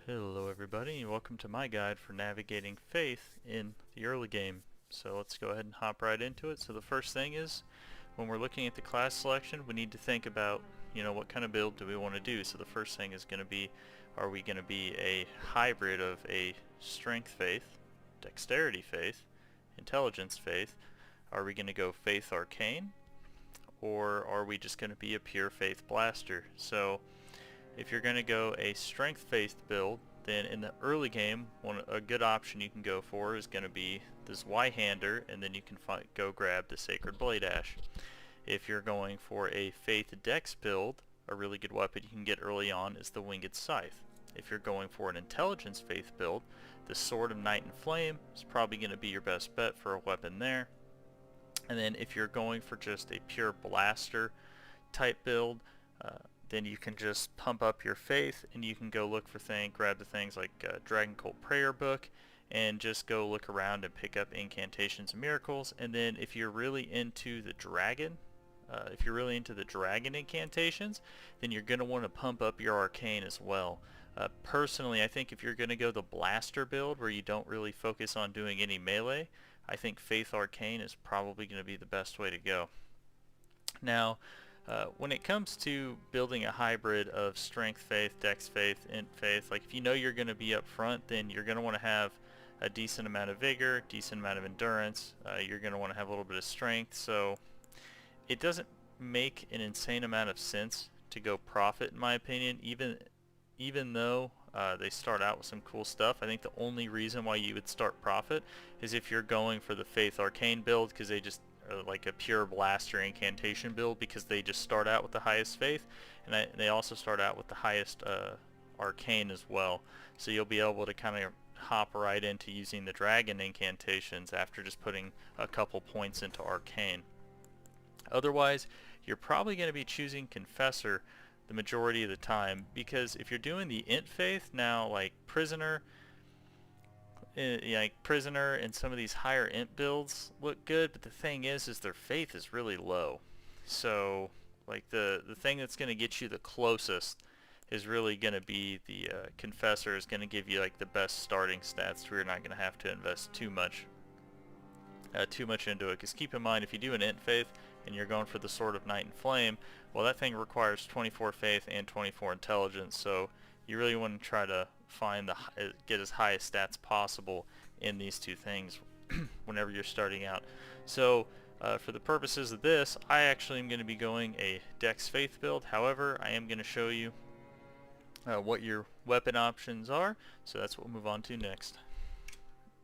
Hello everybody and welcome to my guide for navigating Faith in the early game. So let's go ahead and hop right into it. So the first thing is, when we're looking at the class selection, we need to think about, what kind of build do we want to do. So the first thing is going to be, are we going to be a hybrid of a strength faith, dexterity faith, intelligence faith? Are we going to go faith arcane? Or are we just going to be a pure faith blaster? So if you're going to go a strength faith build, then in the early game, a good option you can go for is going to be the zweihander, and then you can go grab the sacred blade ash. If you're going for a faith dex build, a really good weapon you can get early on is the winged scythe. If you're going for an intelligence faith build, the sword of night and flame is probably going to be your best bet for a weapon there. And then if you're going for just a pure blaster type build, then you can just pump up your faith and you can go look for grab the things like Dragon Cult Prayer Book, and just go look around and pick up incantations and miracles. And then if you're really into the dragon, incantations, then you're going to want to pump up your arcane as well. Personally, I think if you're going to go the blaster build where you don't really focus on doing any melee, I think faith arcane is probably going to be the best way to go. Now, when it comes to building a hybrid of strength faith, dex faith, int faith, like if you know you're going to be up front, then you're going to want to have a decent amount of vigor, decent amount of endurance. You're going to want to have a little bit of strength. So it doesn't make an insane amount of sense to go prophet, in my opinion, even though they start out with some cool stuff. I think the only reason why you would start prophet is if you're going for the faith arcane build, because they just like a pure blaster incantation build, because they just start out with the highest faith, and they also start out with the highest arcane as well. So you'll be able to kind of hop right into using the dragon incantations after just putting a couple points into arcane. Otherwise, you're probably going to be choosing confessor the majority of the time, because if you're doing the int faith now, like prisoner and some of these higher int builds look good, but the thing is their faith is really low. So like the thing that's going to get you the closest is really going to be the confessor. Is going to give you like the best starting stats, where you're not going to have to invest too much into it. Because keep in mind, if you do an int faith and you're going for the sword of night and flame, well, that thing requires 24 faith and 24 intelligence, so you really want to try to get as high stats possible in these two things whenever you're starting out. So for the purposes of this, I actually am going to be going a dex faith build. However, I am going to show you what your weapon options are, so that's what we'll move on to next.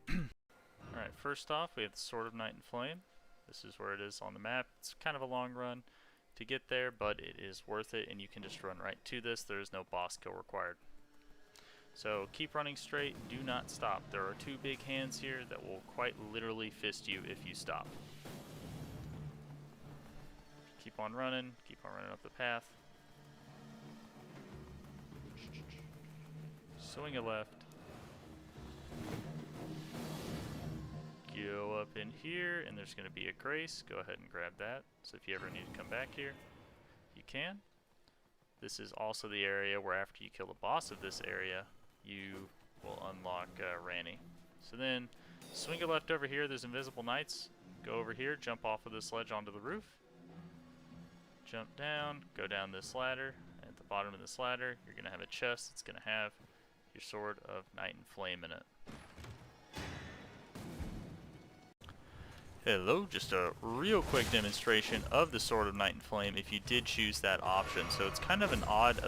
Alright, first off, we have the sword of night and flame. This is where it is on the map. It's kind of a long run to get there, but it is worth it, and you can just run right to this. There is no boss kill required. So keep running straight, do not stop. There are two big hands here that will quite literally fist you if you stop. Keep on running up the path. Swing a left. Go up in here, and there's going to be a grace. Go ahead and grab that. So if you ever need to come back here, you can. This is also the area where after you kill the boss of this area, you will unlock Ranny. So then, swing a left over here. There's invisible knights. Go over here, jump off of this ledge onto the roof. Jump down, go down this ladder. At the bottom of this ladder, you're going to have a chest that's going to have your sword of night and flame in it. Hello, just a real quick demonstration of the sword of night and flame if you did choose that option. So it's kind of an odd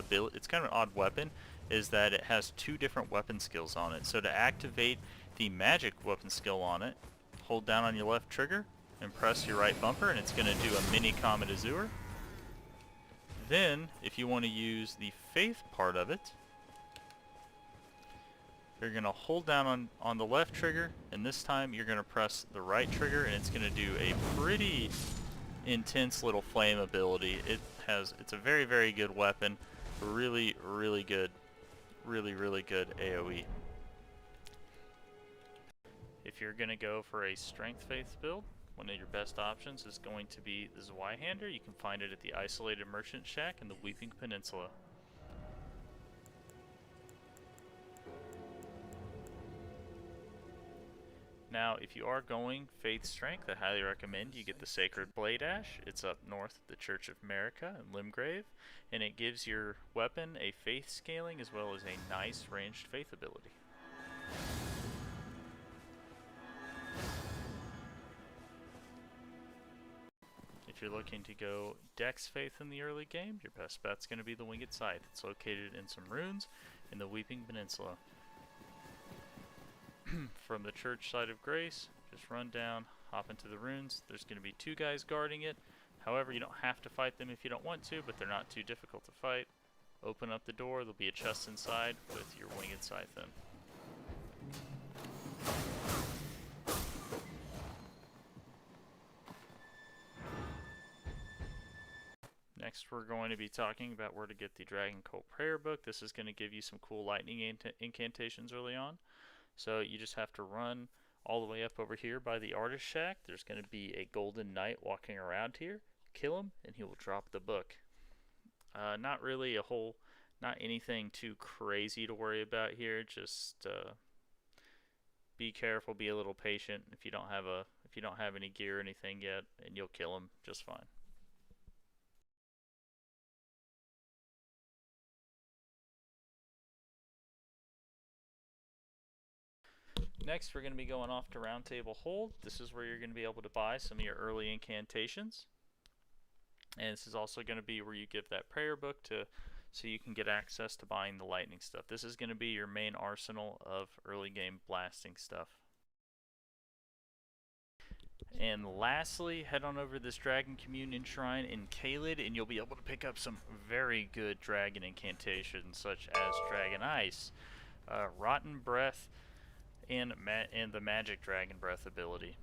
weapon, is that it has two different weapon skills on it. So to activate the magic weapon skill on it, hold down on your left trigger and press your right bumper, and it's going to do a mini Comet Azure. Then if you want to use the faith part of it, you're going to hold down on the left trigger, and this time you're going to press the right trigger, and it's going to do a pretty intense little flame ability. It's a very, very good weapon. Really, really good. Really, really good AoE. If you're going to go for a strength faith build, one of your best options is going to be the Zweihander. You can find it at the Isolated Merchant Shack in the Weeping Peninsula. Now, if you are going Faith Strength, I highly recommend you get the Sacred Blade Ash. It's up north at the Church of America in Limgrave, and it gives your weapon a Faith scaling as well as a nice ranged Faith ability. If you're looking to go Dex Faith in the early game, your best bet's going to be the Winged Scythe. It's located in some runes in the Weeping Peninsula. From the church side of Grace, just run down, hop into the runes. There's going to be 2 guys guarding it. However, you don't have to fight them if you don't want to, but they're not too difficult to fight. Open up the door, there'll be a chest inside with your Winged Scythe in. Next, we're going to be talking about where to get the Dragon Cult Prayer Book. This is going to give you some cool lightning incantations early on. So you just have to run all the way up over here by the Artist Shack. There's going to be a golden knight walking around here. Kill him, and he will drop the book. Not really not anything too crazy to worry about here. Just be careful, be a little patient. If you don't have any gear or anything yet, and you'll kill him just fine. Next, we're going to be going off to Round Table Hold. This is where you're going to be able to buy some of your early incantations. And this is also going to be where you give that prayer book so you can get access to buying the lightning stuff. This is going to be your main arsenal of early game blasting stuff. And lastly, head on over to this Dragon Communion Shrine in Caelid, and you'll be able to pick up some very good dragon incantations, such as Dragonice, Rotten Breath, and the Magic Dragon Breath ability.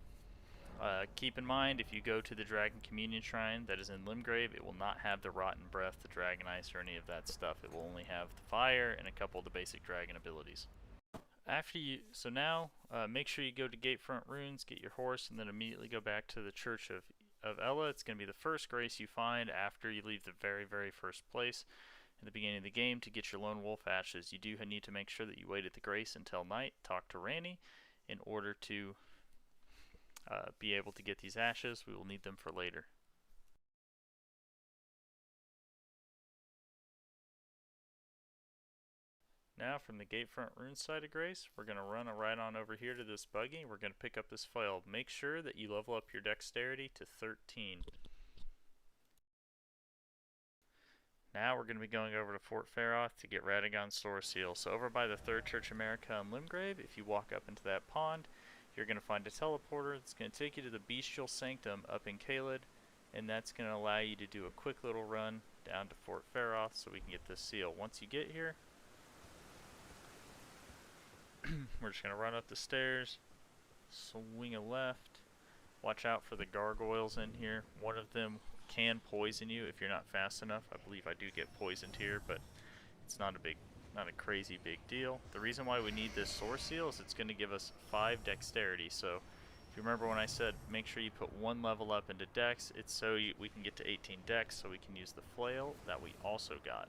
Keep in mind, if you go to the Dragon Communion Shrine that is in Limgrave, it will not have the Rotten Breath, the Dragonice, or any of that stuff. It will only have the Fire and a couple of the basic dragon abilities. So now, make sure you go to Gatefront Ruins, get your horse, and then immediately go back to the Church of Ella. It's going to be the first grace you find after you leave the very, very first place in the beginning of the game to get your Lone Wolf Ashes. You do need to make sure that you wait at the grace until night, talk to Ranni, in order to be able to get these ashes. We will need them for later. Now, from the Gatefront Ruins side of Grace, we're going to run right on over here to this buggy. We're going to pick up this flail. Make sure that you level up your dexterity to 13. Now we're going to be going over to Fort Faroth to get Radagon's Sword Seal. So over by the 3rd Church of America in Limgrave, if you walk up into that pond, you're going to find a teleporter that's going to take you to the Bestial Sanctum up in Caelid, and that's going to allow you to do a quick little run down to Fort Faroth so we can get this seal. Once you get here, we're just going to run up the stairs, swing a left, watch out for the gargoyles in here. One of them can poison you if you're not fast enough. I believe I do get poisoned here, but it's not a crazy big deal. The reason why we need this Sword Seal is it's going to give us 5 dexterity. So if you remember when I said make sure you put 1 level up into dex, it's so we can get to 18 dex so we can use the flail that we also got.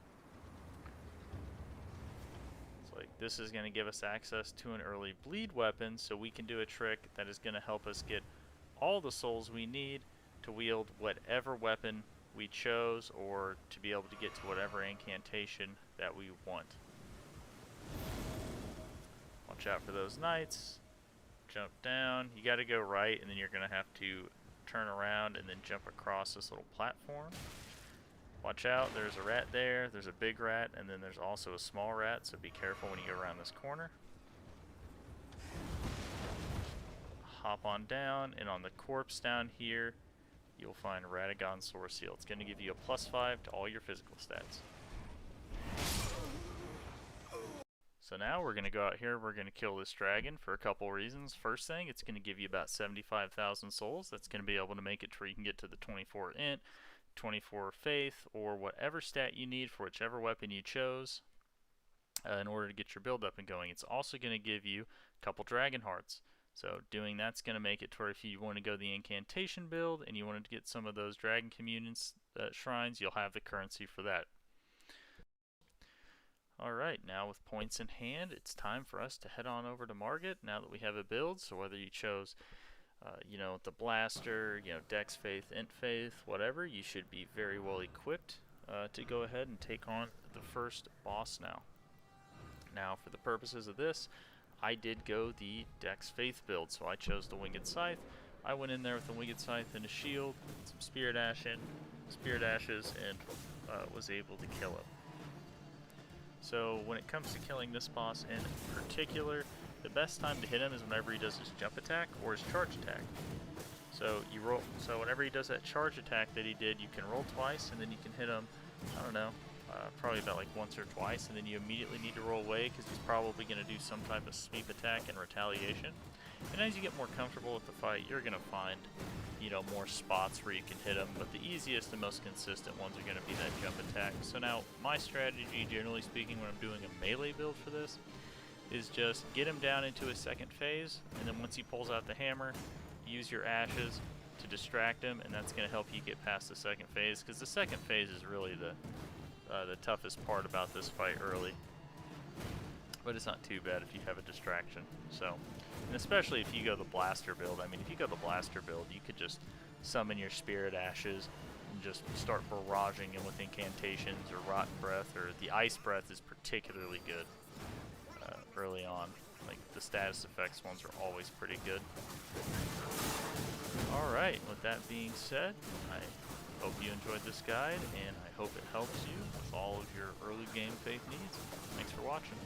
This is going to give us access to an early bleed weapon, so we can do a trick that is going to help us get all the souls we need to wield whatever weapon we chose, or to be able to get to whatever incantation that we want. Watch out for those knights. Jump down. You got to go right, and then you're going to have to turn around and then jump across this little platform. Watch out, there's a rat there, there's a big rat, and then there's also a small rat, so be careful when you go around this corner. Hop on down, and on the corpse down here, you'll find Radagon's Sword Seal. It's going to give you a +5 to all your physical stats. So now we're going to go out here, we're going to kill this dragon for a couple reasons. First thing, it's going to give you about 75,000 souls. That's going to be able to make it to where you can get to the 24 int. 24 faith, or whatever stat you need for whichever weapon you chose in order to get your build up and going. It's also going to give you a couple dragon hearts. So doing that's going to make it to where if you want to go the incantation build and you wanted to get some of those dragon communion shrines, you'll have the currency for that. Alright, now with points in hand, it's time for us to head on over to Margit now that we have a build. So whether you chose, the blaster, Dex Faith, Int Faith, whatever, you should be very well equipped to go ahead and take on the first boss now. Now, for the purposes of this, I did go the Dex Faith build, so I chose the Winged Scythe. I went in there with the Winged Scythe and a shield, some Spirit Ashes, and was able to kill him. So when it comes to killing this boss in particular, the best time to hit him is whenever he does his jump attack or his charge attack. So you roll. So whenever he does that charge attack that he did, you can roll twice, and then you can hit him. I don't know, probably about like once or twice, and then you immediately need to roll away because he's probably going to do some type of sweep attack in retaliation. And as you get more comfortable with the fight, you're going to find, more spots where you can hit him, but the easiest and most consistent ones are going to be that jump attack. So now, my strategy, generally speaking, when I'm doing a melee build for this, is just get him down into his second phase, and then once he pulls out the hammer, use your ashes to distract him, and that's going to help you get past the second phase, because the second phase is really the toughest part about this fight early. But it's not too bad if you have a distraction. So, and especially if you go the blaster build. I mean, if you go the blaster build, you could just summon your Spirit Ashes and just start barraging him with incantations or Rotten Breath, or the Ice Breath is particularly good early on. Like, the status effects ones are always pretty good. Alright, with that being said, I hope you enjoyed this guide, and I hope it helps you with all of your early game faith needs. Thanks for watching.